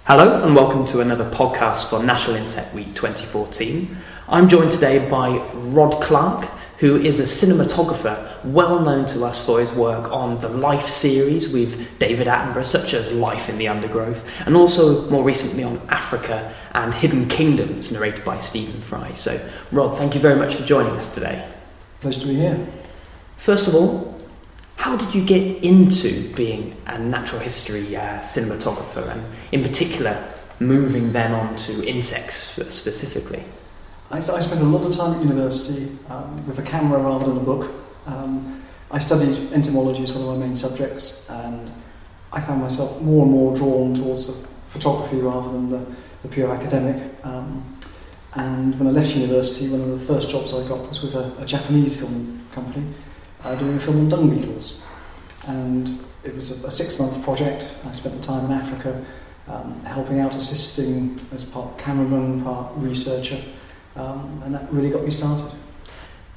Hello and welcome to another podcast for National Insect Week 2014. I'm joined today by Rod Clarke, who is a cinematographer well known to us for his work on the Life series with David Attenborough, such as Life in the Undergrowth, and also more recently on Africa and Hidden Kingdoms, narrated by Stephen Fry. So, Rod, thank you very much for joining us today. Pleasure to be here. First of all, how did you get into being a natural history cinematographer, and in particular moving then on to insects specifically? I spent a lot of time at university with a camera rather than a book. I studied entomology as one of my main subjects, and I found myself more and more drawn towards the photography rather than the pure academic. And when I left university, one of the first jobs I got was with a Japanese film company doing a film on dung beetles. And it was a 6-month project. I spent the time in Africa helping out, assisting as part cameraman, part researcher. And that really got me started.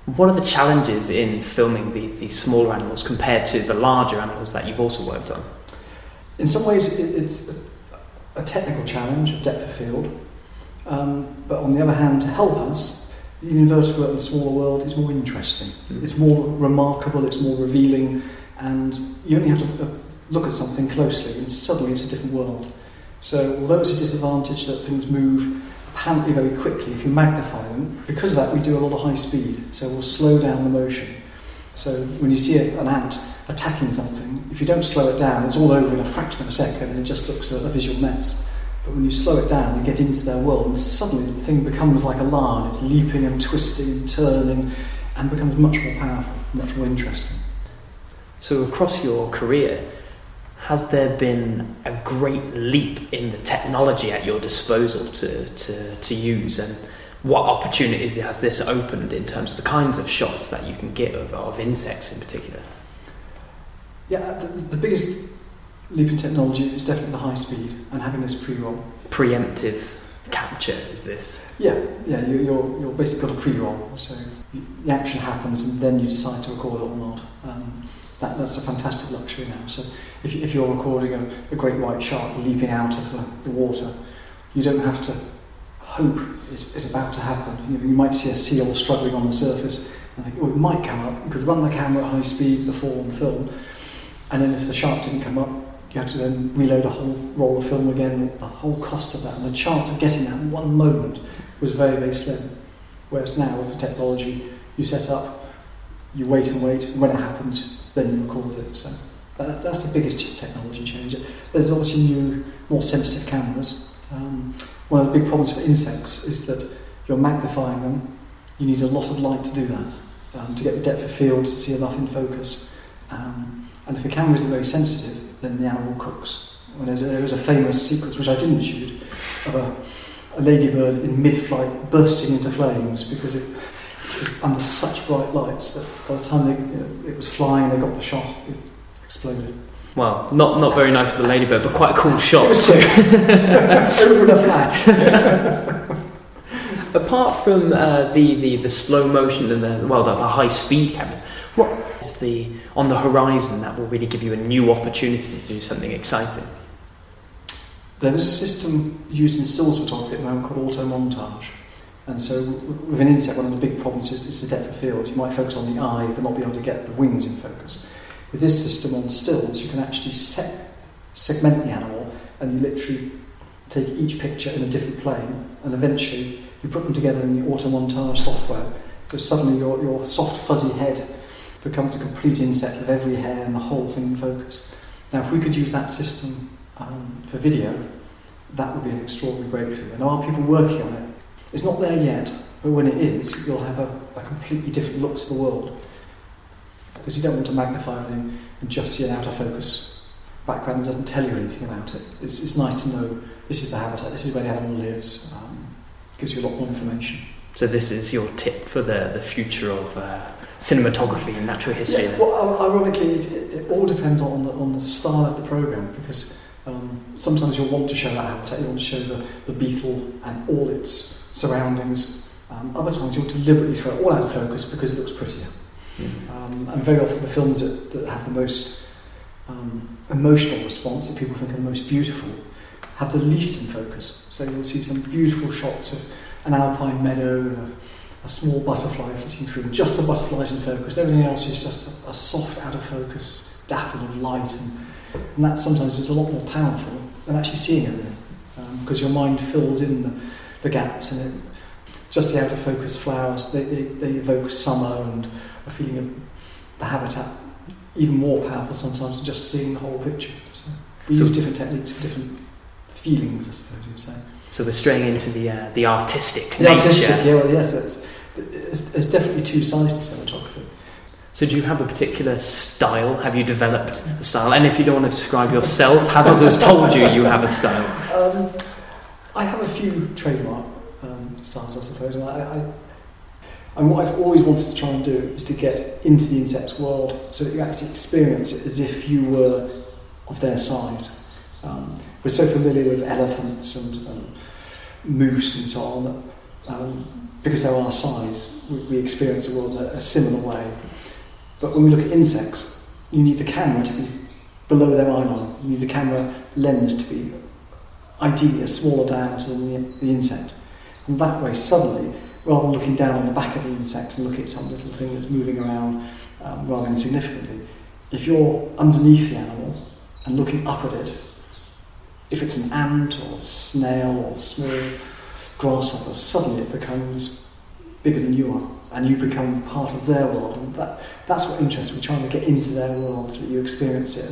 What are the challenges in filming these smaller animals compared to the larger animals that you've also worked on? In some ways, it's a technical challenge of depth of field. But on the other hand, to help us, the invertebrate and smaller world is more interesting. It's more remarkable, it's more revealing, and you only have to look at something closely and suddenly it's a different world. So although it's a disadvantage that things move apparently very quickly, if you magnify them, because of that we do a lot of high speed, so we'll slow down the motion. So when you see an ant attacking something, if you don't slow it down, it's all over in a fraction of a second and it just looks a visual mess. But when you slow it down, you get into their world, and suddenly the thing becomes like a lion. It's leaping and twisting and turning, and becomes much more powerful, much more interesting. So across your career, has there been a great leap in the technology at your disposal to use, and what opportunities has this opened in terms of the kinds of shots that you can get of insects in particular? Yeah, the biggest leap in technology is definitely the high speed and having this pre-roll. Preemptive capture, is this? Yeah, you're basically got a pre-roll, so the action happens and then you decide to record it or not. That's a fantastic luxury now. So if you're recording a great white shark leaping out of the water, you don't have to hope it's about to happen. You might see a seal struggling on the surface and think, oh, it might come up. You could run the camera at high speed before on film, and then if the shark didn't come up, you had to then reload a whole roll of film again, the whole cost of that, and the chance of getting that one moment was very, very slim. Whereas now, with the technology, you set up, you wait, and when it happens, then you record it. So that's the biggest technology change. There's obviously new, more sensitive cameras. One of the big problems for insects is that you're magnifying them. You need a lot of light to do that, to get the depth of field, to see enough in focus. And if the camera isn't very sensitive, then the animal cooks. There is a famous sequence, which I didn't shoot, of a ladybird in mid-flight bursting into flames because it was under such bright lights that by the time it was flying and they got the shot, it exploded. Well, not very nice for the ladybird, but quite a cool shot. It was quick. Over in a flash. Apart from the slow motion and the high speed cameras, what is on the horizon that will really give you a new opportunity to do something exciting? There is a system used in stills photography at the moment called auto montage. And so with an insect, one of the big problems is the depth of field. You might focus on the eye but not be able to get the wings in focus. With this system on stills, you can actually segment the animal, and you literally take each picture in a different plane, and eventually you put them together in the auto montage software. So suddenly your soft fuzzy head becomes a complete insect with every hair and the whole thing in focus. Now, if we could use that system for video, that would be an extraordinary breakthrough. And there are people working on it. It's not there yet, but when it is, you'll have a completely different look to the world. Because you don't want to magnify everything and just see an out of focus background that doesn't tell you anything about it. It's nice to know this is the habitat, this is where the animal lives. Gives you a lot more information. So this is your tip for the future of cinematography and natural history? Yeah, well, ironically, it all depends on the style of the programme, because sometimes you'll want to show that habitat, you want to show the beetle and all its surroundings. Other times you'll deliberately throw it all out of focus because it looks prettier. And very often the films that have the most emotional response, that people think are the most beautiful, have the least in focus. So you'll see some beautiful shots of an alpine meadow and a small butterfly flitting through, and just the butterflies in focus. Everything else is just a soft, out of focus dapple of light, and that sometimes is a lot more powerful than actually seeing everything, because your mind fills in the gaps, and just the out of focus flowers, they evoke summer and a feeling of the habitat, even more powerful sometimes than just seeing the whole picture. So we use different techniques for different feelings, I suppose you'd say. So we're straying into the artistic the nature. Artistic, yeah, well, yes. There's definitely two sides to cinematography. So do you have a particular style? Have you developed a style? And if you don't want to describe yourself, have others told you have a style? I have a few trademark styles, I suppose. And what I've always wanted to try and do is to get into the insect's world so that you actually experience it as if you were of their size. We're so familiar with elephants and moose and so on that because they're our size, we experience the world in a similar way. But when we look at insects, you need the camera to be below their eye line. You need the camera lens to be ideally a smaller diameter than the insect. And that way, suddenly, rather than looking down on the back of the insect and looking at some little thing that's moving around rather insignificantly, if you're underneath the animal and looking up at it, if it's an ant or a snail or a small grasshopper, suddenly it becomes bigger than you are, and you become part of their world. And that's what interests me, trying to get into their world so that you experience it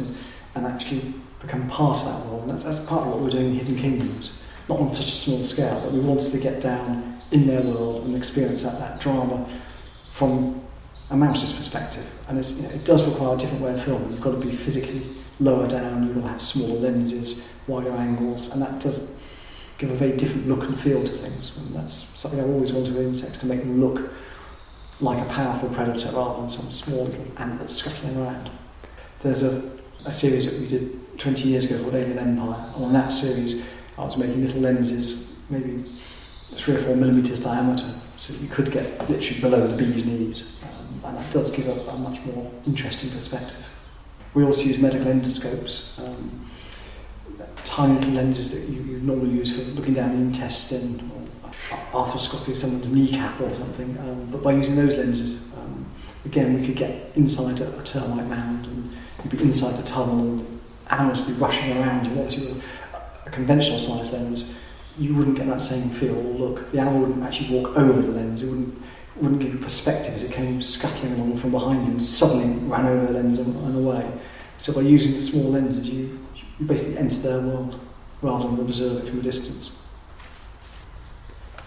and actually become part of that world. And that's part of what we're doing in Hidden Kingdoms. Not on such a small scale, but we wanted to get down in their world and experience that drama from a mouse's perspective. And it does require a different way of filming. You've got to be physically lower down, you've got to have smaller lenses, wider angles, and that does give a very different look and feel to things. And that's something I've always wanted with insects, to make them look like a powerful predator rather than some small little ant that's scuttling around. There's a series that we did 20 years ago called Alien Empire, and on that series I was making little lenses, maybe 3 or 4 millimetres diameter, so that you could get literally below the bee's knees, and that does give a much more interesting perspective. We also use medical endoscopes, tiny little lenses that you normally use for looking down the intestine, or arthroscopy of someone's kneecap or something, but by using those lenses, again, we could get inside a termite mound, and you'd be inside the tunnel, and animals would be rushing around you. Obviously, with a conventional size lens, you wouldn't get that same feel or look. The animal wouldn't actually walk over the lens, it wouldn't give you perspective as it came scuttling along from behind you and suddenly ran over the lens and away. So by using the small lenses, you basically enter their world rather than observe it from a distance.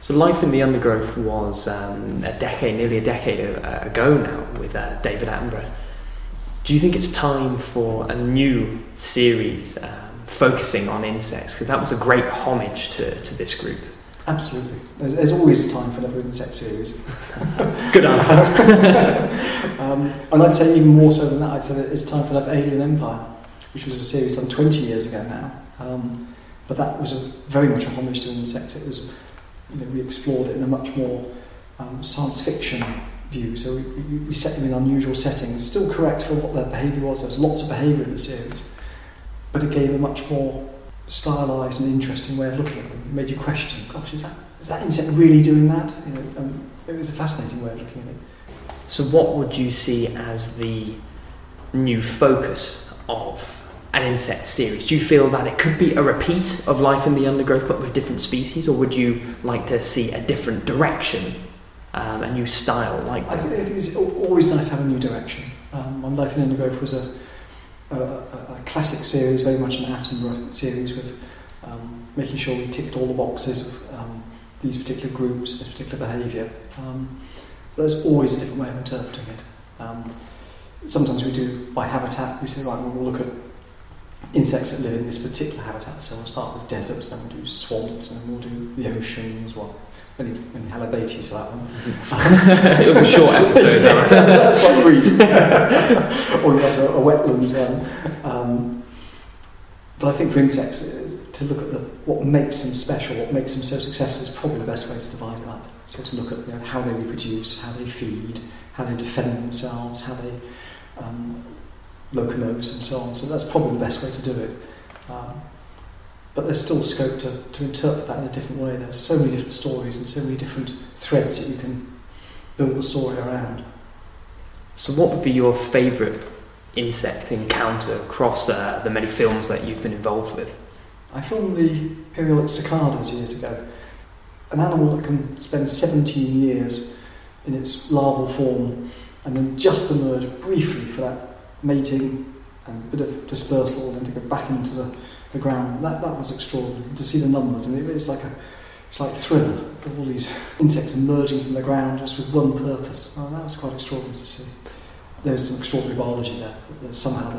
So Life in the Undergrowth was nearly a decade ago now, with David Attenborough. Do you think it's time for a new series focusing on insects? Because that was a great homage to this group. Absolutely. There's always time for another insect series. Good answer. And I'd say even more so than that, I'd say that it's time for another Alien Empire, which was a series done 20 years ago now. But that was very much a homage to insects. It was, we explored it in a much more science fiction view. So we set them in unusual settings, still correct for what their behaviour was. There was lots of behaviour in the series, but it gave a much more stylised and interesting way of looking at them. It made you question, gosh, is that insect really doing that? It was a fascinating way of looking at it. So what would you see as the new focus of an insect series? Do you feel that it could be a repeat of Life in the Undergrowth but with different species, or would you like to see a different direction, a new style like that? I think it's always nice to have a new direction. Life in the Undergrowth was a classic series, very much an Attenborough series, with making sure we ticked all the boxes of these particular groups, this particular behaviour. But there's always a different way of interpreting it. Sometimes we do by habitat. We say, right, we'll look at insects that live in this particular habitat. So we'll start with deserts, then we'll do swamps, and then we'll do the oceans. Well, many halabates for that one. It was a short episode. That's quite brief. Or we have a wetlands one. But I think for insects, to look at what makes them special, what makes them so successful, is probably the best way to divide it up. So to look at how they reproduce, how they feed, how they defend themselves, how they locomote and so on. So that's probably the best way to do it. but there's still scope to interpret that in a different way. There's so many different stories and so many different threads that you can build the story around. So what would be your favourite insect encounter across the many films that you've been involved with? I filmed the periodic cicadas years ago, an animal that can spend 17 years in its larval form and then just emerge briefly for that mating and a bit of dispersal and then to go back into the ground. That was extraordinary. To see the numbers, I mean, it's like Thriller, of all these insects emerging from the ground just with one purpose. Oh, that was quite extraordinary to see. There's some extraordinary biology there. Somehow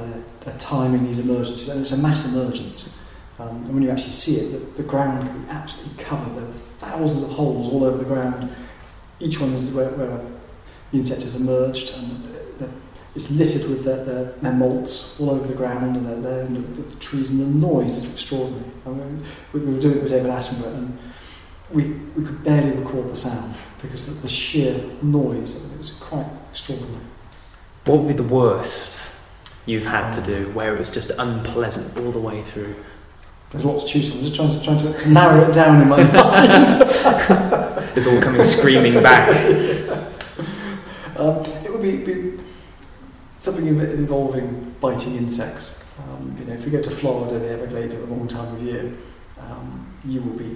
they're timing these emergencies, and it's a mass emergence. And when you actually see it, the ground can be absolutely covered. There are thousands of holes all over the ground. Each one is where the insect has emerged, and it's littered with their molts all over the ground, and they're there in the trees, and the noise is extraordinary. I mean, we were doing it with David Attenborough, and we could barely record the sound because of the sheer noise. It was quite extraordinary. What would be the worst you've had to do, where it was just unpleasant all the way through? There's lots to choose from. I'm just trying to narrow it down in my mind. It's all coming screaming back. It would be something involving biting insects. If you go to Florida, the Everglades at the wrong time of year, you will be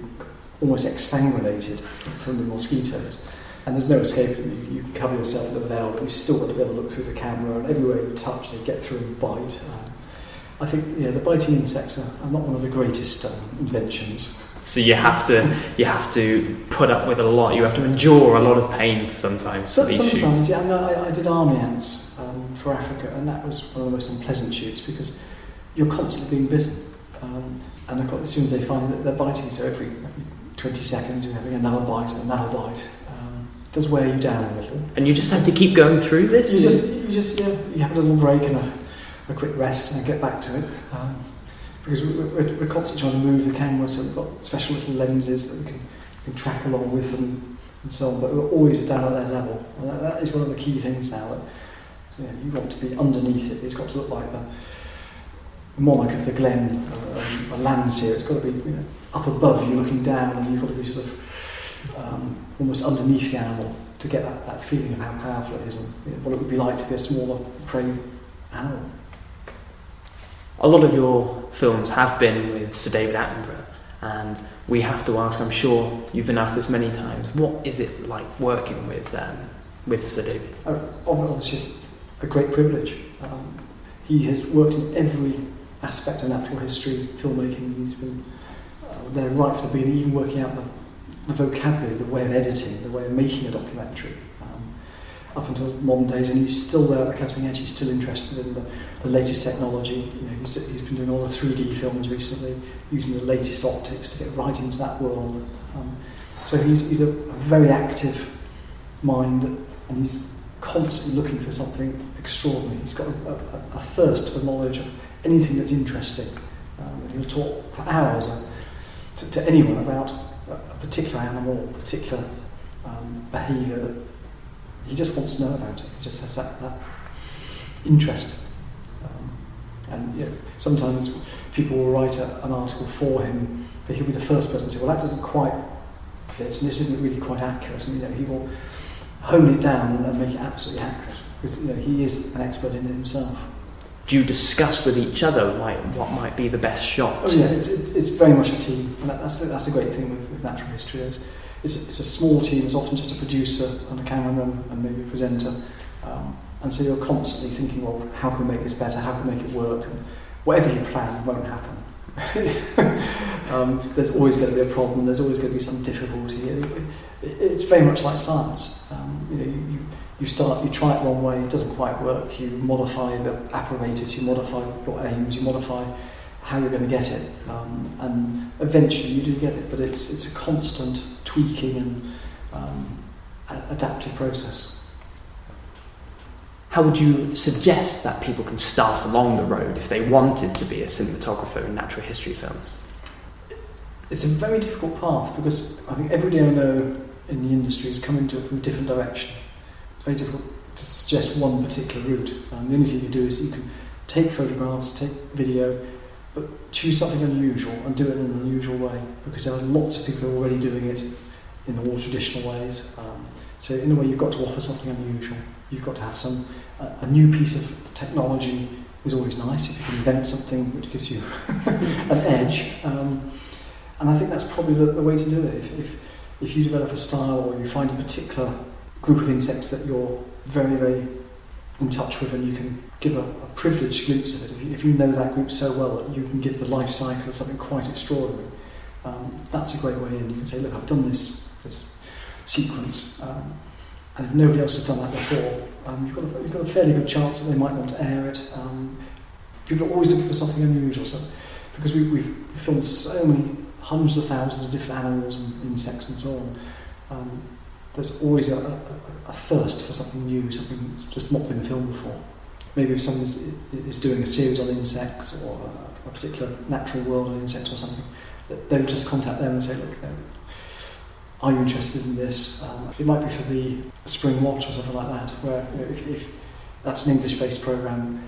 almost exsanguinated from the mosquitoes. And there's no escape. You can cover yourself in a veil, but you've still got to be able to look through the camera, and everywhere you touch, they get through and bite. I think the biting insects are not one of the greatest inventions. So you have to put up with a lot. You have to endure a lot of pain sometimes. Sometimes, yeah. I did army ants for Africa, and that was one of the most unpleasant shoots because you're constantly being bitten, and of course, as soon as they find that they're biting, so every 20 seconds you're having another bite. It does wear you down a little. And you just have to keep going through this. You have a little break and a quick rest and get back to it. Because we're constantly trying to move the camera, so we've got special little lenses that we can track along with them and so on, but we're always down at their level. And that is one of the key things now, that you want to be underneath it. It's got to look like the monarch of the glen, a landseer. It's got to be up above you looking down, and you've got to be sort of almost underneath the animal to get that feeling of how powerful it is and what it would be like to be a smaller prey animal. A lot of your films have been with Sir David Attenborough, and we have to ask, I'm sure you've been asked this many times, what is it like working with Sir David? Obviously, a great privilege. He has worked in every aspect of natural history, filmmaking. He's been there right from the beginning, even working out the vocabulary, the way of editing, the way of making a documentary, up until modern days, and he's still there at the cutting edge. He's still interested in the latest technology. He's been doing all the 3D films recently, using the latest optics to get right into that world. So he's a very active mind, and he's constantly looking for something extraordinary. He's got a thirst for knowledge of anything that's interesting. And he'll talk for hours to anyone about a particular animal, a particular behaviour that he just wants to know about it. He just has that interest. And sometimes people will write an article for him, but he'll be the first person to say, well, that doesn't quite fit, and this isn't really quite accurate. And he will hone it down and make it absolutely accurate, because he is an expert in it himself. Do you discuss with each other what might be the best shot? Oh yeah, it's very much a team, and that's a great thing with natural history. It's a small team. It's often just a producer and a cameraman and maybe a presenter, and so you're constantly thinking, well, how can we make this better? How can we make it work? And whatever you plan won't happen. There's always going to be a problem. There's always going to be some difficulty. It's very much like science. You try it one way, it doesn't quite work. You modify the apparatus, you modify your aims, you modify how you're going to get it, and eventually you do get it. But it's a constant tweaking and adaptive process. How would you suggest that people can start along the road if they wanted to be a cinematographer in natural history films? It's a very difficult path, because I think everybody I know in the industry is coming to it from a different direction. It's very difficult to suggest one particular route. The only thing you do is you can take photographs, take video, but choose something unusual and do it in an unusual way, because there are lots of people who are already doing it in all traditional ways. So in a way, you've got to offer something unusual. You've got to have a new piece of technology is always nice if you can invent something which gives you an edge. And I think that's probably the way to do it. If you develop a style, or you find a particular group of insects that you're very, very in touch with, and you can give a privileged glimpse of it, if you know that group so well that you can give the life cycle of something quite extraordinary, that's a great way in. You can say, look, I've done this sequence, and if nobody else has done that before, you've got a fairly good chance that they might want to air it. People are always looking for something unusual, so because we've filmed so many hundreds of thousands of different animals and insects and so on, there's always a thirst for something new, something that's just not been filmed before. Maybe if someone is doing a series on insects, or a particular natural world on insects or something, they would just contact them and say, look, are you interested in this? It might be for the Spring Watch or something like that, where if that's an English-based programme,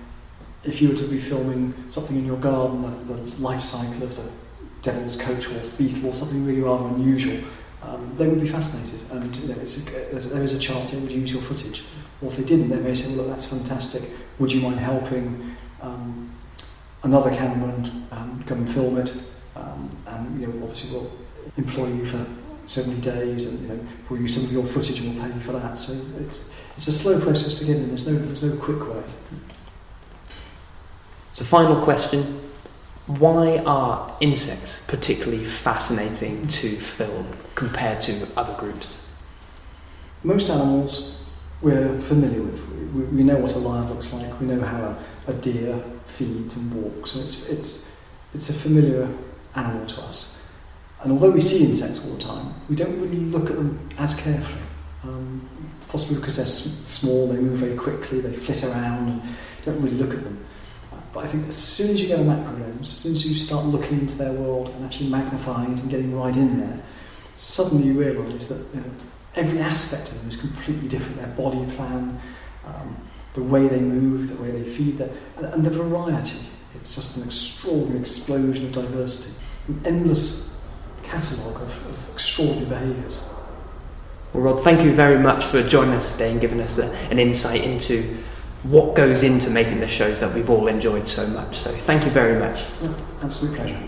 if you were to be filming something in your garden, the life cycle of the devil's coach horse beetle, or something really rather unusual, they would be fascinated, and there is a chance they would use your footage. Or if they didn't, they may say, well, look, that's fantastic, would you mind helping another cameraman go and film it, and obviously we'll employ you for so many days, and we'll use some of your footage and we'll pay you for that. So it's a slow process to get in. There's no quick way. So, final question: why are insects particularly fascinating to film compared to other groups? Most animals we're familiar with. We know what a lion looks like. We know how a deer feeds and walks. So it's a familiar animal to us. And although we see insects all the time, we don't really look at them as carefully. Possibly because they're small, they move very quickly, they flit around, and you don't really look at them. But I think as soon as you get a macro lens, as soon as you start looking into their world and actually magnifying it and getting right in there, suddenly you realise that every aspect of them is completely different. Their body plan, the way they move, the way they feed, and the variety. It's just an extraordinary explosion of diversity, an endless catalogue of extraordinary behaviours. Well, Rod, thank you very much for joining us today and giving us an insight into what goes into making the shows that we've all enjoyed so much. So thank you very much. Yeah, absolute pleasure.